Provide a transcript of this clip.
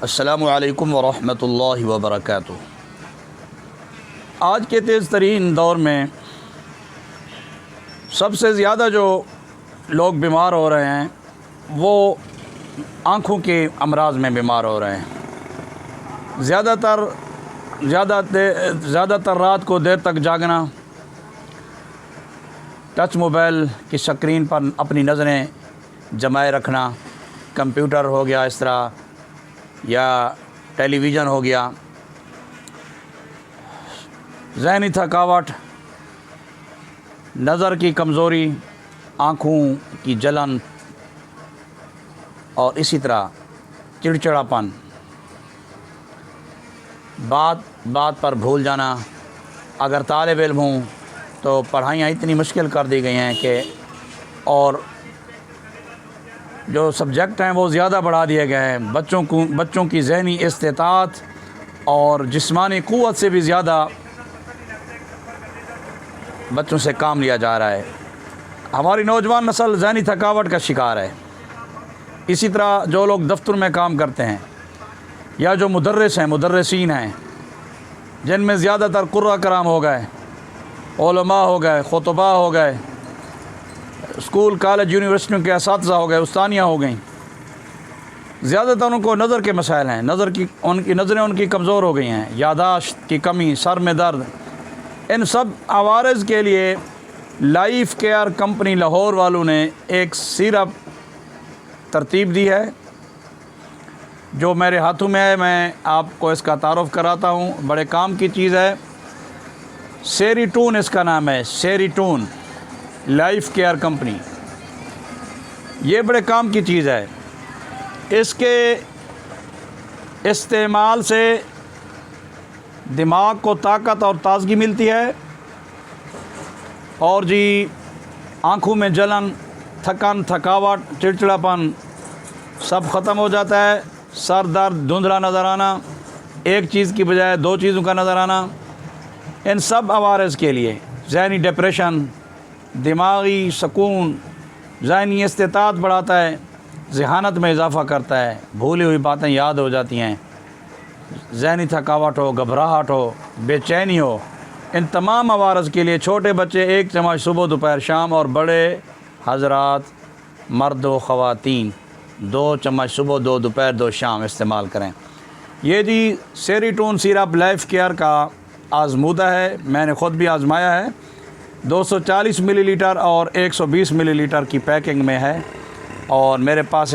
السلام علیکم ورحمۃ اللہ وبرکاتہ۔ آج کے تیز ترین دور میں سب سے زیادہ جو لوگ بیمار ہو رہے ہیں وہ آنکھوں کے امراض میں بیمار ہو رہے ہیں۔ زیادہ تر رات کو دیر تک جاگنا، ٹچ موبائل کی سکرین پر اپنی نظریں جمائے رکھنا، کمپیوٹر ہو گیا اس طرح یا ٹیلی ویژن ہو گیا، ذہنی تھکاوٹ، نظر کی کمزوری، آنکھوں کی جلن اور اسی طرح چڑچڑاپن، بات پر بھول جانا۔ اگر طالب علم ہوں تو پڑھائیاں اتنی مشکل کر دی گئی ہیں کہ اور جو سبجیکٹ ہیں وہ زیادہ بڑھا دیے گئے ہیں۔ بچوں کی ذہنی استطاعت اور جسمانی قوت سے بھی زیادہ بچوں سے کام لیا جا رہا ہے۔ ہماری نوجوان نسل ذہنی تھکاوٹ کا شکار ہے۔ اسی طرح جو لوگ دفتر میں کام کرتے ہیں یا جو مدرسین ہیں، جن میں زیادہ تر قرہ کرام ہو گئے، علماء ہو گئے، خطباء ہو گئے، اسکول کالج یونیورسٹیوں کے اساتذہ ہو گئے، استانیاں ہو گئیں، زیادہ تر ان کو نظر کے مسائل ہیں، نظریں ان کی کمزور ہو گئی ہیں، یادداشت کی کمی، سر میں درد۔ ان سب عوارض کے لیے لائف کیئر کمپنی لاہور والوں نے ایک سیرپ ترتیب دی ہے جو میرے ہاتھوں میں ہے۔ میں آپ کو اس کا تعارف کراتا ہوں، بڑے کام کی چیز ہے۔ سیریٹون اس کا نام ہے، سیریٹون لائف کیئر کمپنی۔ یہ بڑے کام کی چیز ہے۔ اس کے استعمال سے دماغ کو طاقت اور تازگی ملتی ہے اور آنکھوں میں جلن، تھکن، تھکاوٹ، چڑچڑاپن سب ختم ہو جاتا ہے۔ سر درد، دھندلا نظر آنا، ایک چیز کی بجائے دو چیزوں کا نظر آنا، ان سب عوارض کے لیے ذہنی ڈپریشن، دماغی سکون، ذہنی استطاعت بڑھاتا ہے، ذہانت میں اضافہ کرتا ہے، بھولی ہوئی باتیں یاد ہو جاتی ہیں، ذہنی تھکاوٹ ہو، گھبراہٹ ہو، بے چینی ہو، ان تمام عوارض کے لیے چھوٹے بچے 1 چمچ صبح دوپہر شام اور بڑے حضرات مرد و خواتین 2 چمچ صبح 2 دوپہر 2 شام استعمال کریں۔ یہ سیریٹون سیرپ لائف کیئر کا آزمودہ ہے، میں نے خود بھی آزمایا ہے۔ 240 ملی لیٹر اور 120 ملی لیٹر کی پیکنگ میں ہے اور میرے پاس